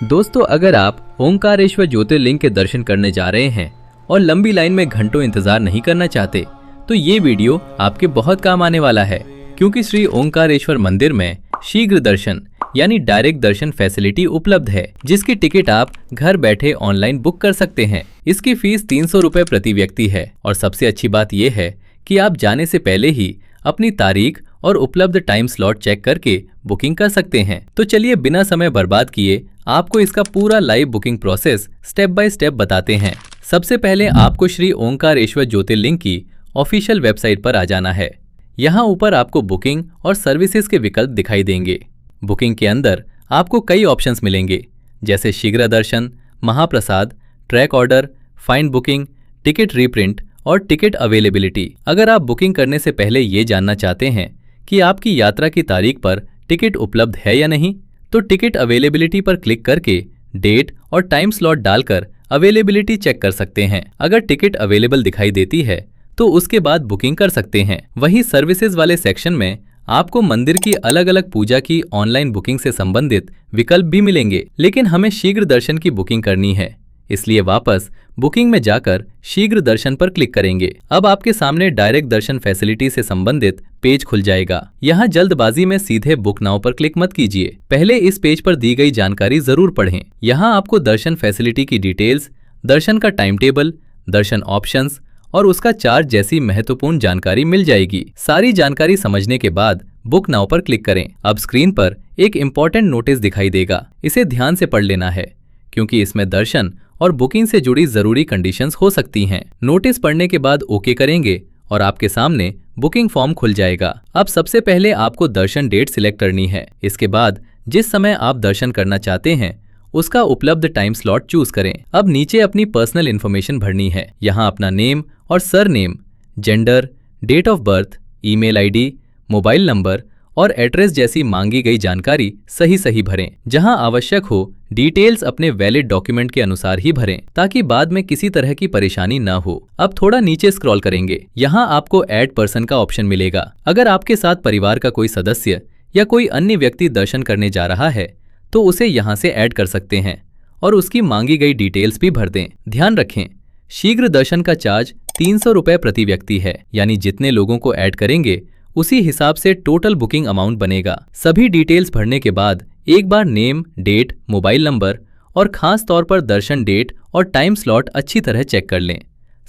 दोस्तों, अगर आप ओंकारेश्वर ज्योतिर्लिंग के दर्शन करने जा रहे हैं और लंबी लाइन में घंटों इंतजार नहीं करना चाहते, तो ये वीडियो आपके बहुत काम आने वाला है, क्योंकि श्री ओंकारेश्वर मंदिर में शीघ्र दर्शन यानी डायरेक्ट दर्शन फैसिलिटी उपलब्ध है, जिसकी टिकट आप घर बैठे ऑनलाइन बुक कर सकते हैं। इसकी फीस 300 रुपए प्रति व्यक्ति है और सबसे अच्छी बात यह है कि आप जाने से पहले ही अपनी तारीख और उपलब्ध टाइम स्लॉट चेक करके बुकिंग कर सकते हैं। तो चलिए बिना समय बर्बाद किए आपको इसका पूरा live booking process step by step बताते हैं। सबसे पहले आपको श्री ओंकारेश्वर ज्योतिर्लिंग की ऑफिशियल वेबसाइट पर आ जाना है। यहाँ ऊपर आपको बुकिंग और सर्विसेज के विकल्प दिखाई देंगे। बुकिंग के अंदर आपको कई ऑप्शंस मिलेंगे, जैसे शीघ्र दर्शन, महाप्रसाद, track order, find booking, ticket reprint और टिकट अवेलेबिलिटी। अगर आप बुकिंग करने से पहले ये जानना चाहते हैं कि आपकी यात्रा की तारीख पर टिकट उपलब्ध है या नहीं, तो टिकट अवेलेबिलिटी पर क्लिक करके डेट और टाइम स्लॉट डालकर अवेलेबिलिटी चेक कर सकते हैं। अगर टिकट अवेलेबल दिखाई देती है तो उसके बाद बुकिंग कर सकते हैं। वहीं सर्विसेज वाले सेक्शन में आपको मंदिर की अलग अलग पूजा की ऑनलाइन बुकिंग से संबंधित विकल्प भी मिलेंगे, लेकिन हमें शीघ्र दर्शन की बुकिंग करनी है, इसलिए वापस बुकिंग में जाकर शीघ्र दर्शन पर क्लिक करेंगे। अब आपके सामने डायरेक्ट दर्शन फैसिलिटी से संबंधित पेज खुल जाएगा। यहाँ जल्दबाजी में सीधे बुक नाउ पर क्लिक मत कीजिए, पहले इस पेज पर दी गई जानकारी जरूर पढ़ें। यहाँ आपको दर्शन फैसिलिटी की डिटेल्स, दर्शन का टाइम टेबल, दर्शन ऑप्शंस और उसका चार्ज जैसी महत्वपूर्ण जानकारी मिल जाएगी। सारी जानकारी समझने के बाद बुक नाउ पर क्लिक करें। अब स्क्रीन पर एक इम्पोर्टेंट नोटिस दिखाई देगा, इसे ध्यान से पढ़ लेना है, क्योंकि इसमें दर्शन और बुकिंग से जुड़ी जरूरी कंडीशंस हो सकती हैं। नोटिस पढ़ने के बाद ओके करेंगे और आपके सामने बुकिंग फॉर्म खुल जाएगा। अब सबसे पहले आपको दर्शन डेट सिलेक्ट करनी है। इसके बाद जिस समय आप दर्शन करना चाहते हैं उसका उपलब्ध टाइम स्लॉट चूज करें। अब नीचे अपनी पर्सनल इन्फॉर्मेशन भरनी है। यहाँ अपना नेम और surname, gender, date of birth, email ID, mobile number और एड्रेस जैसी मांगी गई जानकारी सही भरें। जहां आवश्यक हो डिटेल्स अपने वैलिड डॉक्यूमेंट के अनुसार ही भरें, ताकि बाद में किसी तरह की परेशानी न हो। अब थोड़ा नीचे स्क्रॉल करेंगे, यहाँ आपको ऐड पर्सन का ऑप्शन मिलेगा। अगर आपके साथ परिवार का कोई सदस्य या कोई अन्य व्यक्ति दर्शन करने जा रहा है तो उसे यहाँ से ऐड कर सकते हैं और उसकी मांगी गई डिटेल्स भी भर दें। ध्यान रखें, शीघ्र दर्शन का चार्ज 300 रुपए प्रति व्यक्ति है, यानी जितने लोगों को ऐड करेंगे उसी हिसाब से टोटल बुकिंग अमाउंट बनेगा। सभी डिटेल्स भरने के बाद एक बार नेम, डेट, मोबाइल नंबर और खास तौर पर दर्शन डेट और टाइम स्लॉट अच्छी तरह चेक कर लें।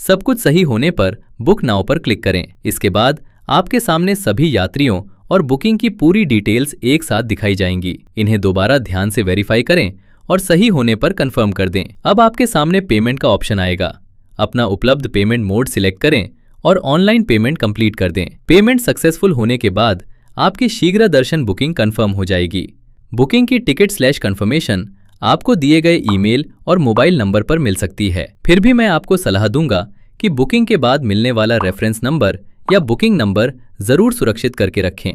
सब कुछ सही होने पर बुक नाउ पर क्लिक करें। इसके बाद आपके सामने सभी यात्रियों और बुकिंग की पूरी डिटेल्स एक साथ दिखाई जाएंगी। इन्हें दोबारा ध्यान से वेरीफाई करें और सही होने पर कंफर्म कर दें। अब आपके सामने पेमेंट का ऑप्शन आएगा। अपना उपलब्ध पेमेंट मोड सिलेक्ट करें और ऑनलाइन पेमेंट कंप्लीट कर दें। पेमेंट सक्सेसफुल होने के बाद आपकी शीघ्र दर्शन बुकिंग कंफर्म हो जाएगी। बुकिंग की टिकट/कंफर्मेशन आपको दिए गए ईमेल और मोबाइल नंबर पर मिल सकती है। फिर भी मैं आपको सलाह दूंगा कि बुकिंग के बाद मिलने वाला रेफरेंस नंबर या बुकिंग नंबर जरूर सुरक्षित करके रखें,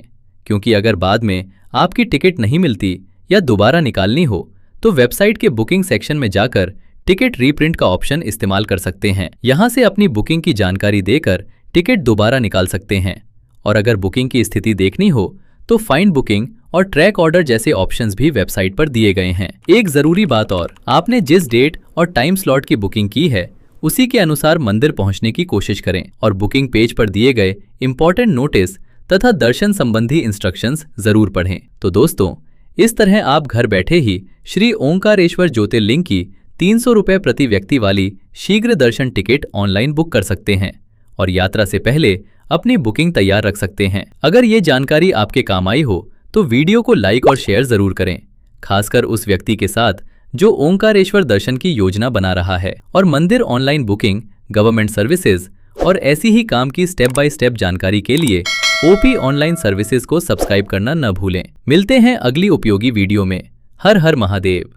क्योंकि अगर बाद में आपकी टिकट नहीं मिलती या दोबारा निकालनी हो तो वेबसाइट के बुकिंग सेक्शन में जाकर टिकट रीप्रिंट का ऑप्शन इस्तेमाल कर सकते हैं। यहाँ से अपनी बुकिंग की जानकारी देकर टिकट दोबारा निकाल सकते हैं। और अगर बुकिंग की स्थिति देखनी हो तो फाइंड बुकिंग और ट्रैक ऑर्डर जैसे ऑप्शंस भी वेबसाइट पर दिए गए हैं। एक जरूरी बात और, आपने जिस डेट और टाइम स्लॉट की बुकिंग की है उसी के अनुसार मंदिर पहुंचने की कोशिश करें और बुकिंग पेज पर दिए गए इंपॉर्टेंट नोटिस तथा दर्शन संबंधी इंस्ट्रक्शंस जरूर पढ़ें। तो दोस्तों, इस तरह आप घर बैठे ही श्री ओंकारेश्वर ज्योतिर्लिंग की 300 रुपए प्रति व्यक्ति वाली शीघ्र दर्शन टिकट ऑनलाइन बुक कर सकते हैं और यात्रा से पहले अपनी बुकिंग तैयार रख सकते हैं। अगर ये जानकारी आपके काम आई हो तो वीडियो को लाइक और शेयर जरूर करें, खासकर उस व्यक्ति के साथ जो ओंकारेश्वर दर्शन की योजना बना रहा है। और मंदिर ऑनलाइन बुकिंग, गवर्नमेंट सर्विसेज और ऐसी ही काम की स्टेप बाय स्टेप जानकारी के लिए ओपी ऑनलाइन सर्विसेज को सब्सक्राइब करना न भूलें। मिलते हैं अगली उपयोगी वीडियो में। हर हर महादेव।